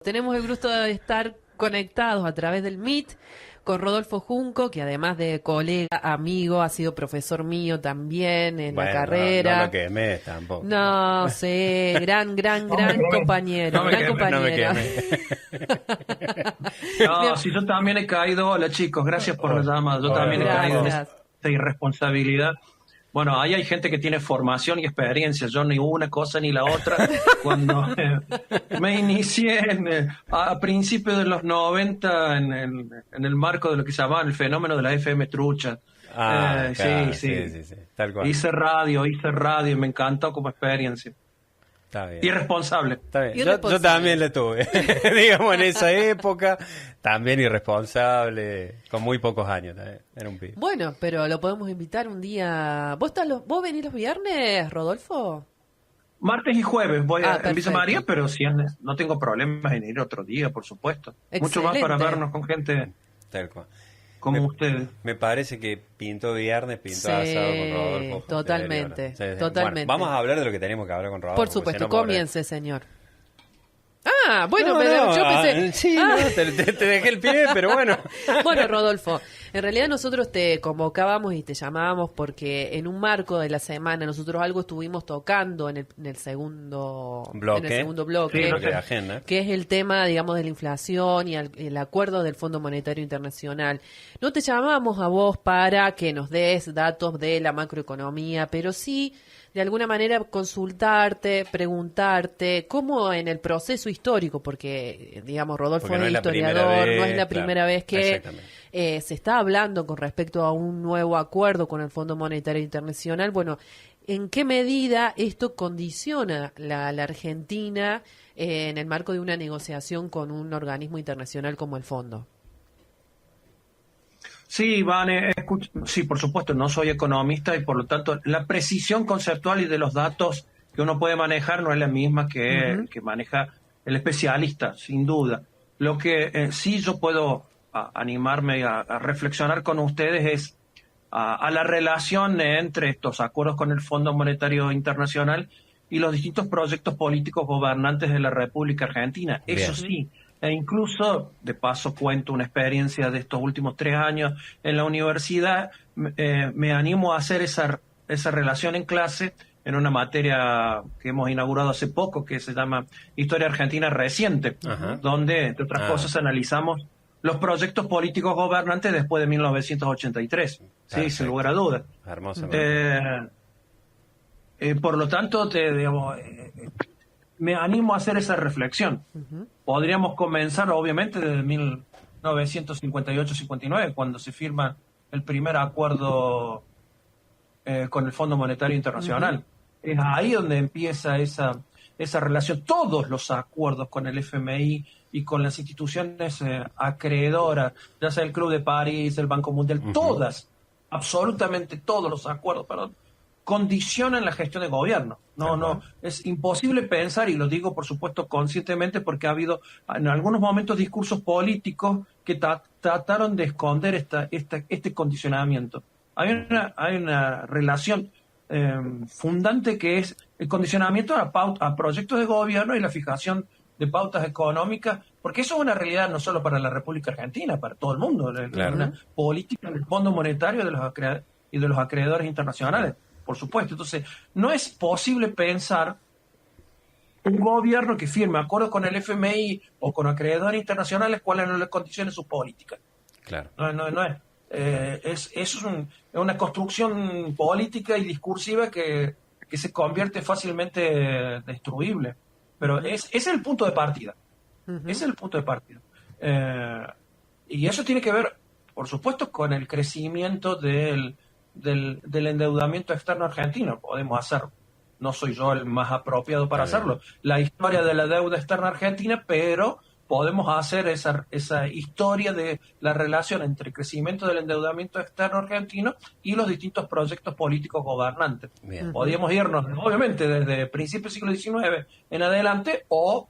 Tenemos el gusto de estar conectados a través del Meet con Rodolfo Junco, que además de colega, amigo, ha sido profesor mío también en la carrera. No lo quemé tampoco. No sé, gran compañero, No me gran quemé, compañero. no me quemé. No, si yo también he caído, hola chicos, gracias por la llamada, yo también he caído en Gracias. esta irresponsabilidad. Bueno, ahí hay gente que tiene formación y experiencia, yo ni una cosa ni la otra. Cuando me inicié a principios de los 90 en el marco de lo que se llamaba el fenómeno de la FM trucha. Claro, Sí, tal cual. hice radio y me encantó como experiencia. Está bien. Irresponsable. Está bien. Yo Irresponsable. también le tuve, digamos, en esa época, también irresponsable, con muy pocos años también, era un pibe. Bueno, pero lo podemos invitar un día. ¿Vos venís los viernes, Rodolfo? Martes y jueves voy en Villa Perfecto. María, pero si no tengo problemas en ir otro día, por supuesto. Mucho más para Excelente. vernos con gente Tal cual. como ustedes. Me parece que pintó viernes, pintó Sí, asado con Rodolfo. totalmente, Sí. totalmente. Bueno, vamos a hablar de lo que tenemos que hablar con Rodolfo. Por porque supuesto, si no, pobre. comience, señor. Ah, bueno, No, pero no, yo pensé... Sí, Ah. no, te dejé el pie, pero bueno. Bueno, Rodolfo, en realidad nosotros te convocábamos y te llamábamos porque en un marco de la semana nosotros algo estuvimos tocando en el segundo Bloque. en el segundo bloque, Sí, Bloque de agenda. que es el tema, digamos, de la inflación y el acuerdo del Fondo Monetario Internacional. No te llamamos a vos para que nos des datos de la macroeconomía, pero sí, de alguna manera, consultarte, preguntarte, cómo en el proceso histórico, porque, digamos, Rodolfo Porque no es es la primera historiador, vez, no es la claro, primera vez que exactamente. se está hablando con respecto a un nuevo acuerdo con el Fondo Monetario Internacional. Bueno, ¿en qué medida esto condiciona la Argentina en el marco de una negociación con un organismo internacional como el Fondo? Sí, Vane, sí, por supuesto, no soy economista y por lo tanto la precisión conceptual y de los datos que uno puede manejar no es la misma que maneja el especialista, sin duda. Lo que sí yo puedo animarme a reflexionar con ustedes es a la relación entre estos acuerdos con el Fondo Monetario Internacional y los distintos proyectos políticos gobernantes de la República Argentina. Bien. Eso sí, e incluso, de paso cuento una experiencia de estos últimos 3 años en la universidad, me animo a hacer esa relación en clase en una materia que hemos inaugurado hace poco, que se llama Historia Argentina Reciente, Ajá. donde, entre otras cosas, analizamos los proyectos políticos gobernantes después de 1983, sí, Perfecto. sin lugar a dudas. Hermosamente. Por lo tanto, me animo a hacer esa reflexión. Podríamos comenzar, obviamente, desde 1958-59, cuando se firma el primer acuerdo con el Fondo Monetario Internacional. Es ahí donde empieza esa relación. Todos los acuerdos con el FMI y con las instituciones acreedoras, ya sea el Club de París, el Banco Mundial, absolutamente todos los acuerdos, condicionan la gestión de gobierno. No, es imposible pensar, y lo digo por supuesto conscientemente porque ha habido en algunos momentos discursos políticos que trataron de esconder este condicionamiento. Hay una relación fundante que es el condicionamiento a proyectos de gobierno y la fijación de pautas económicas, porque eso es una realidad no solo para la República Argentina, para todo el mundo, Claro. una política del Fondo Monetario y de los acreedores internacionales, por supuesto. Entonces, no es posible pensar un gobierno que firme acuerdos con el FMI o con acreedores internacionales cuáles no le condicionen su política. Claro. No es. Es una construcción política y discursiva que se convierte fácilmente destruible. Pero es el punto de partida. Es el punto de partida. Y eso tiene que ver, por supuesto, con el crecimiento del endeudamiento externo argentino. Podemos hacerlo. No soy yo el más apropiado para hacerlo. La historia de la deuda externa argentina, pero podemos hacer esa historia de la relación entre el crecimiento del endeudamiento externo argentino y los distintos proyectos políticos gobernantes. Bien. Podríamos irnos, obviamente, desde principios del siglo XIX en adelante, o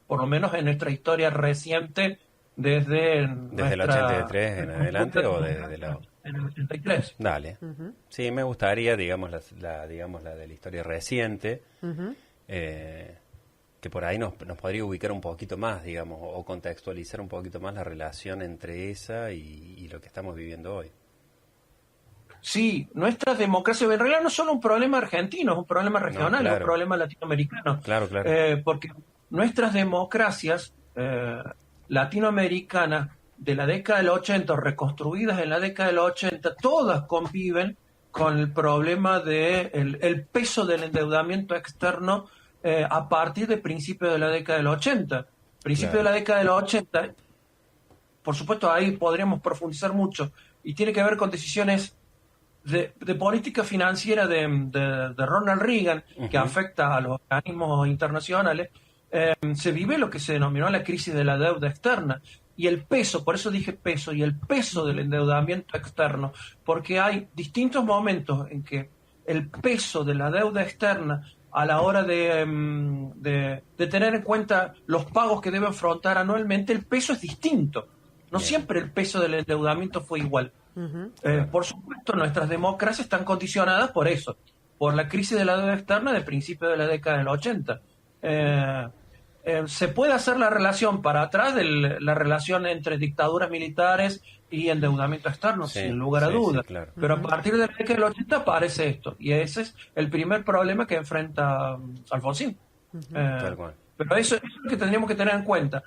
por lo menos en nuestra historia reciente, desde el 83 en adelante o desde la... En el 83. Dale. Sí, me gustaría, digamos, la de la historia reciente. que por ahí nos podría ubicar un poquito más, digamos, o contextualizar un poquito más la relación entre esa y lo que estamos viviendo hoy. Sí, nuestras democracias, en realidad no es solo un problema argentino, es un problema regional, No, claro. es un problema latinoamericano. Claro. Porque nuestras democracias latinoamericanas de la década del 80, reconstruidas en la década del 80, todas conviven con el problema de el peso del endeudamiento externo a partir del principio de la década del 80. Principio de la década del 80, por supuesto ahí podríamos profundizar mucho, y tiene que ver con decisiones de política financiera de Ronald Reagan, que afecta a los organismos internacionales. Se vive lo que se denominó la crisis de la deuda externa. Y el peso, por eso dije peso, y el peso del endeudamiento externo, porque hay distintos momentos en que el peso de la deuda externa a la hora de tener en cuenta los pagos que debe afrontar anualmente, el peso es distinto. No siempre el peso del endeudamiento fue igual. Por supuesto, nuestras democracias están condicionadas por eso, por la crisis de la deuda externa de principio de la década del 80. Se puede hacer la relación para atrás de la relación entre dictaduras militares y endeudamiento externo, sin lugar a dudas. Sí, claro. Pero a partir de la década del 80 aparece esto, y ese es el primer problema que enfrenta Alfonsín. Tal cual. Pero eso es lo que tendríamos que tener en cuenta.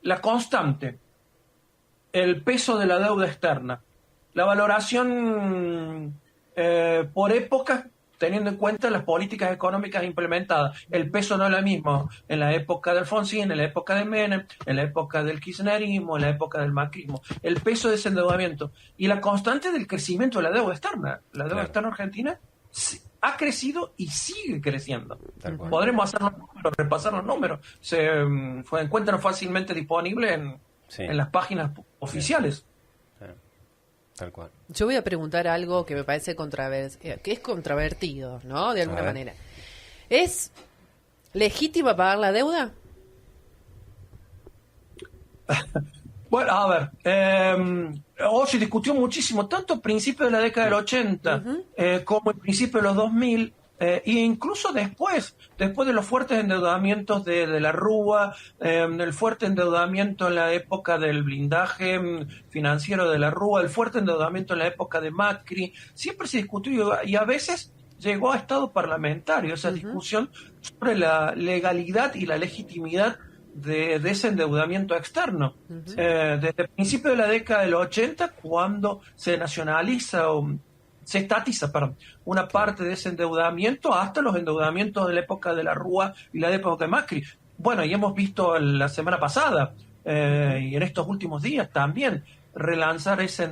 La constante, el peso de la deuda externa, la valoración por épocas, teniendo en cuenta las políticas económicas implementadas. El peso no es lo mismo en la época de Alfonsín, en la época de Menem, en la época del kirchnerismo, en la época del macrismo. El peso de ese endeudamiento y la constante del crecimiento de la deuda externa. La deuda externa argentina ha crecido y sigue creciendo. Podremos hacer los números, repasar los números. Se encuentran fácilmente disponibles en las páginas oficiales. Tal cual. Yo voy a preguntar algo que me parece que es controvertido, ¿no? De alguna manera. ¿Es legítima pagar la deuda? Bueno, a ver, hoy se discutió muchísimo, tanto a principios de la década del 80 como a principios de los 2000, e incluso después de los fuertes endeudamientos de la Rúa, el fuerte endeudamiento en la época del blindaje financiero de la Rúa, el fuerte endeudamiento en la época de Macri, siempre se discutió y a veces llegó a estado parlamentario esa discusión sobre la legalidad y la legitimidad de ese endeudamiento externo. Desde el principio de la década del 80, cuando se nacionaliza se estatiza una parte de ese endeudamiento, hasta los endeudamientos de la época de la Rúa y la época de Macri. Bueno, y hemos visto la semana pasada y en estos últimos días también relanzar ese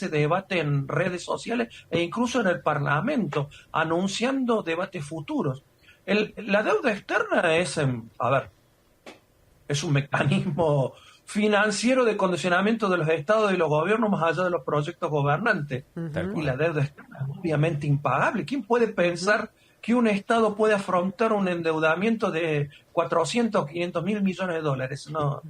debate en redes sociales e incluso en el Parlamento, anunciando debates futuros. La deuda externa es un mecanismo financiero de condicionamiento de los estados y los gobiernos más allá de los proyectos gobernantes. Y la deuda externa es obviamente impagable. ¿Quién puede pensar que un estado puede afrontar un endeudamiento de 400 o 500 mil millones de dólares? No.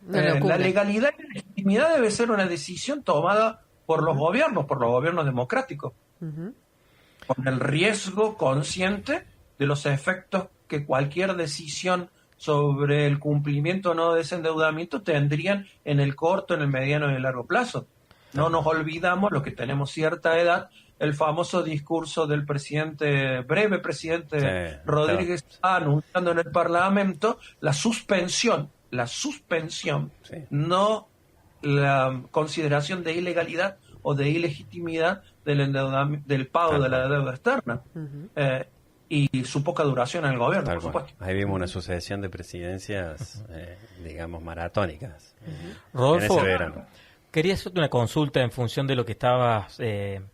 La legalidad y la legitimidad debe ser una decisión tomada por los gobiernos democráticos, con el riesgo consciente de los efectos que cualquier decisión sobre el cumplimiento o no de ese endeudamiento tendrían en el corto, en el mediano y en el largo plazo. No nos olvidamos, los que tenemos cierta edad, el famoso discurso del breve presidente Rodríguez anunciando en el Parlamento la suspensión, no la consideración de ilegalidad o de ilegitimidad del pago de la deuda externa. Y su poca duración en el gobierno, por supuesto. Ahí vimos una sucesión de presidencias, digamos, maratónicas. Rodolfo, en ese verano. Quería hacerte una consulta en función de lo que estabas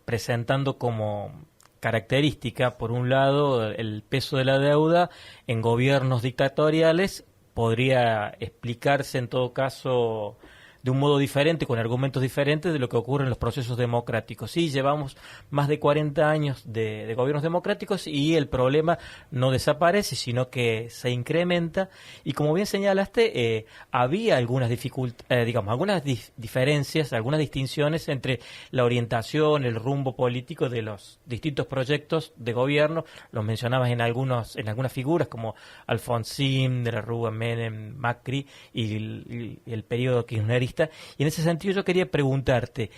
presentando como característica. Por un lado, el peso de la deuda en gobiernos dictatoriales podría explicarse, en todo caso, de un modo diferente, con argumentos diferentes de lo que ocurre en los procesos democráticos. Sí, llevamos más de 40 años de gobiernos democráticos y el problema no desaparece, sino que se incrementa. Y como bien señalaste, había algunas algunas diferencias, algunas distinciones entre la orientación, el rumbo político de los distintos proyectos de gobierno. Los mencionabas en algunas figuras como Alfonsín, de la Rúa, Menem, Macri y el periodo kirchnerista. Y en ese sentido yo quería preguntarte,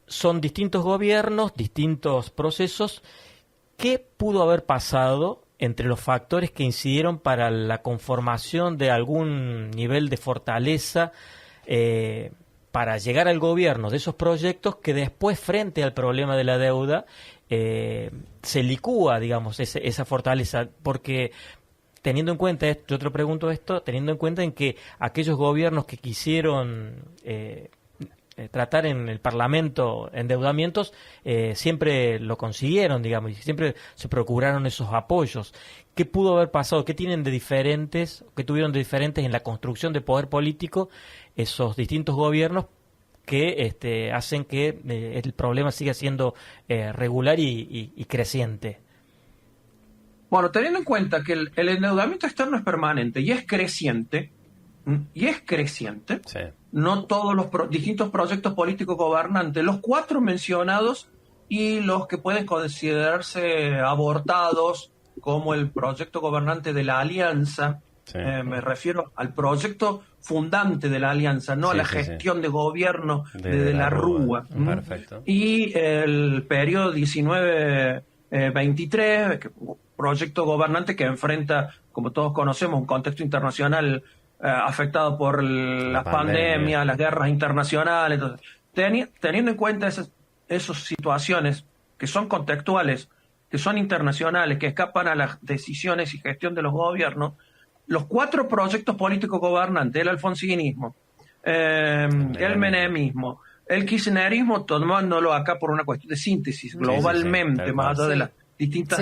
son distintos gobiernos, distintos procesos. ¿Qué pudo haber pasado entre los factores que incidieron para la conformación de algún nivel de fortaleza para llegar al gobierno de esos proyectos que después, frente al problema de la deuda, se licúa, digamos, esa fortaleza? Porque teniendo en cuenta esto, yo te pregunto esto, teniendo en cuenta en que aquellos gobiernos que quisieron tratar en el Parlamento endeudamientos, siempre lo consiguieron, digamos, y siempre se procuraron esos apoyos. ¿Qué pudo haber pasado? ¿Qué tienen de diferentes, qué tuvieron de diferentes en la construcción de poder político esos distintos gobiernos que hacen que el problema siga siendo regular y creciente? Bueno, teniendo en cuenta que el endeudamiento externo es permanente y es creciente, Sí. no todos los distintos proyectos políticos gobernantes, los 4 mencionados y los que pueden considerarse abortados, como el proyecto gobernante de la Alianza, Sí. Me refiero al proyecto fundante de la Alianza, no a la gestión de gobierno de la Rúa. Perfecto. Y el periodo 19-23, proyecto gobernante que enfrenta, como todos conocemos, un contexto internacional afectado por la pandemia, las guerras internacionales. Entonces, teniendo en cuenta esas situaciones que son contextuales, que son internacionales, que escapan a las decisiones y gestión de los gobiernos, los 4 proyectos políticos gobernantes, el alfonsinismo, el menemismo, el kirchnerismo, tomándolo acá por una cuestión de síntesis, globalmente, más allá de las distintas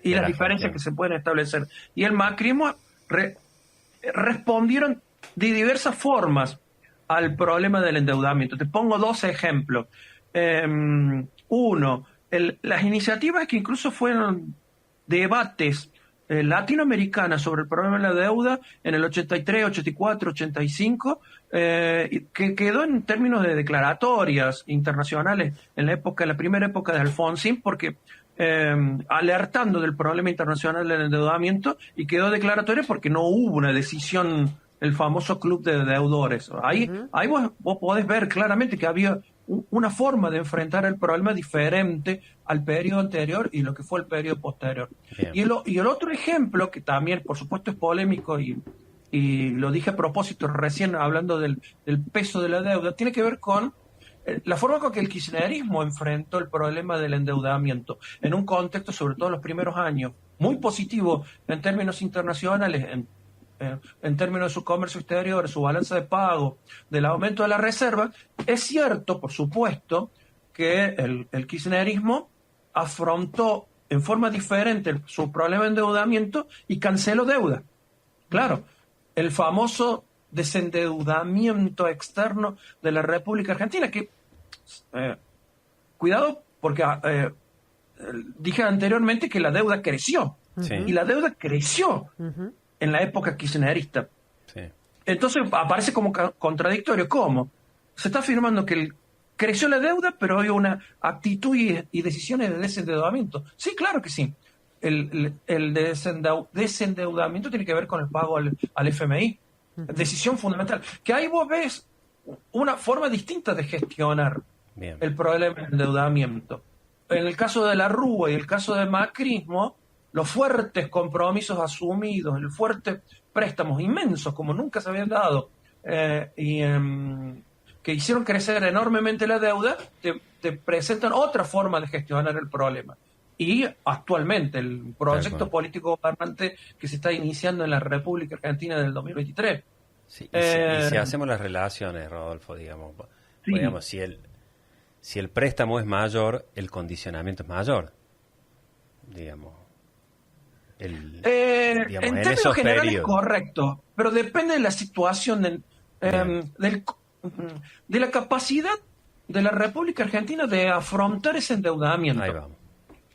y las diferencias que se pueden establecer, y el macrismo, respondieron de diversas formas al problema del endeudamiento. Te pongo 2 ejemplos. Uno, las iniciativas que incluso fueron debates latinoamericanas sobre el problema de la deuda en el 83, 84, 85, que quedó en términos de declaratorias internacionales en la primera época de Alfonsín, porque alertando del problema internacional del endeudamiento, y quedó declaratoria porque no hubo una decisión, el famoso club de deudores. Ahí vos podés ver claramente que había una forma de enfrentar el problema diferente al periodo anterior y lo que fue el periodo posterior. Y el otro ejemplo, que también por supuesto es polémico y lo dije a propósito recién hablando del peso de la deuda, tiene que ver con la forma con que el kirchnerismo enfrentó el problema del endeudamiento en un contexto, sobre todo en los primeros años, muy positivo en términos internacionales, en términos de su comercio exterior, su balanza de pago, del aumento de la reserva. Es cierto, por supuesto, que el kirchnerismo afrontó en forma diferente su problema de endeudamiento y canceló deuda. Claro, el famoso desendeudamiento externo de la República Argentina, que, cuidado, porque dije anteriormente que la deuda creció, y la deuda creció en la época kirchnerista. Entonces aparece como contradictorio. ¿Cómo? Se está afirmando que creció la deuda, pero hay una actitud y decisiones de desendeudamiento. Sí, claro que sí. El desendeudamiento tiene que ver con el pago al FMI. Decisión fundamental. Que ahí vos ves una forma distinta de gestionar el problema del endeudamiento. En el caso de la Rúa y el caso del macrismo, los fuertes compromisos asumidos, los fuertes préstamos inmensos como nunca se habían dado, que hicieron crecer enormemente la deuda, te presentan otra forma de gestionar el problema. Y actualmente el proyecto político gobernante que se está iniciando en la República Argentina del 2023. Sí, si hacemos las relaciones, Rodolfo, digamos, si el préstamo es mayor, el condicionamiento es mayor, digamos. En términos generales, correcto, pero depende de la situación del- de la capacidad de la República Argentina de afrontar ese endeudamiento. Ahí vamos.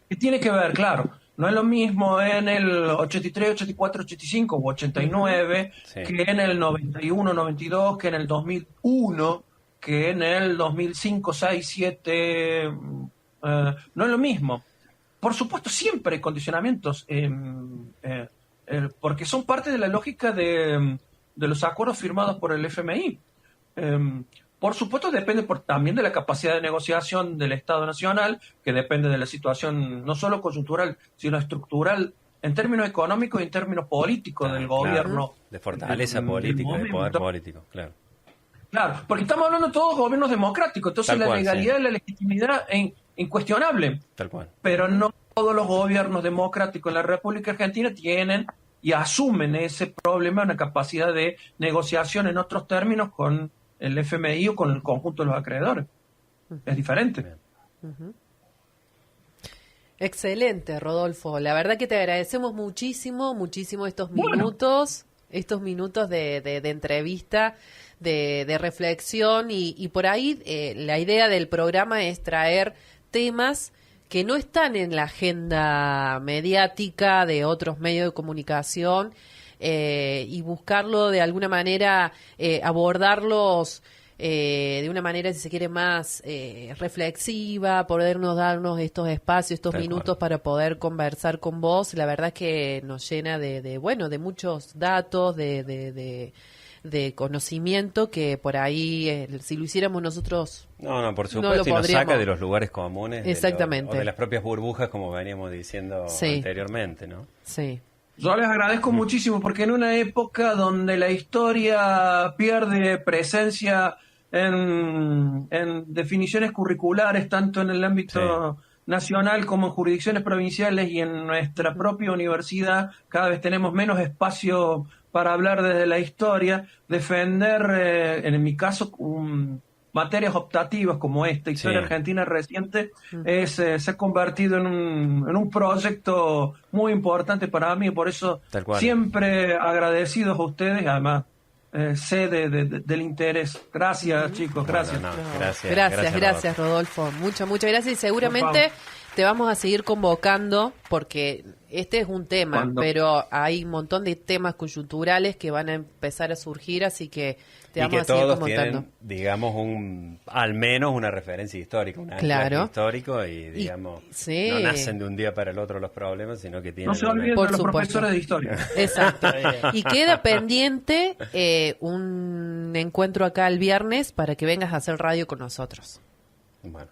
Que tiene que ver, claro, no es lo mismo en el 83, 84, 85 o 89 Sí. que en el 91, 92, que en el 2001, que en el 2005, 6, 7. No es lo mismo. Por supuesto, siempre hay condicionamientos, porque son parte de la lógica de los acuerdos firmados por el FMI. Por supuesto, depende también de la capacidad de negociación del Estado Nacional, que depende de la situación no solo coyuntural, sino estructural, en términos económicos y en términos políticos del Claro, gobierno. de fortaleza del política, de poder momento. político, claro. Claro, porque estamos hablando de todos gobiernos democráticos, entonces Tal la cual, legalidad sí. y la legitimidad es incuestionable. Tal cual. Pero no todos los gobiernos democráticos en la República Argentina tienen y asumen ese problema, una capacidad de negociación en otros términos con el FMI o con el conjunto de los acreedores. Es diferente. Bien. Excelente, Rodolfo. La verdad que te agradecemos muchísimo, muchísimo estos minutos de entrevista, de reflexión y por ahí la idea del programa es traer temas que no están en la agenda mediática de otros medios de comunicación y buscarlo de alguna manera, abordarlos de una manera, si se quiere, más reflexiva, podernos darnos estos espacios, estos Tal minutos cual. para poder conversar con vos. La verdad es que nos llena de muchos datos, de conocimiento que por ahí, si lo hiciéramos nosotros, No, por No supuesto, lo y nos saca podríamos. de los lugares comunes. Exactamente. O de las propias burbujas, como veníamos diciendo Sí. anteriormente, ¿no? sí. Yo les agradezco muchísimo porque en una época donde la historia pierde presencia en definiciones curriculares, tanto en el ámbito nacional como en jurisdicciones provinciales y en nuestra propia universidad, cada vez tenemos menos espacio para hablar desde la historia, defender, en mi caso, materias optativas como esta, Historia Sí. Argentina Reciente, se ha convertido en un proyecto muy importante para mí, por eso Tal cual. siempre agradecidos a ustedes, además sé del interés. Gracias, chicos, gracias. No, No, gracias, gracias, Rodolfo. Muchas gracias y seguramente te vamos a seguir convocando porque este es un tema, Cuando- pero hay un montón de temas coyunturales que van a empezar a surgir, así que te Y vamos que a seguir todos convocando. tienen, digamos, al menos una referencia histórica, un anclaje Claro. histórico y, digamos, sí. no nacen de un día para el otro los problemas, sino que tienen... No se olviden Por de los supuesto. profesores de historia. Exacto. Y queda pendiente un encuentro acá el viernes para que vengas a hacer radio con nosotros. Bueno,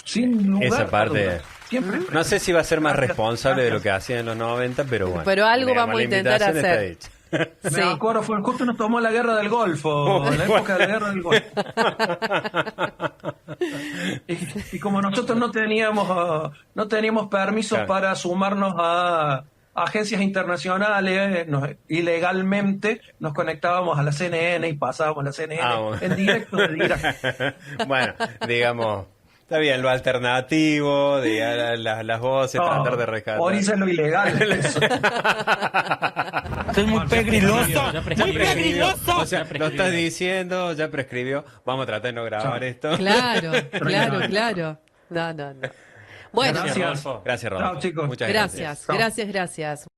Sin lugar esa a parte... dudas. Siempre. No sé si va a ser más Gracias, responsable de lo gracias. que hacía en los 90, pero bueno. Pero algo digamos, vamos a la intentar invitación está hacer. hecha. Sí. Me acuerdo, justo nos tomó la guerra del Golfo, la época de la guerra del Golfo. Y como nosotros no teníamos permisos Claro. para sumarnos a agencias internacionales, ilegalmente nos conectábamos a la CNN y pasábamos la CNN Bueno. en directo de Irak. Bueno, digamos, está bien, lo alternativo, las voces, tratar de rescatar. Hoy es lo ilegal. Eso. Esto es muy pegriloso, Ya prescribió. muy pegriloso. O sea, lo estás diciendo, ya prescribió. Vamos a tratar de no grabar esto. Claro, claro. No. Bueno, Gracias. Gracias, Rodolfo. Chao, chicos. Muchas gracias.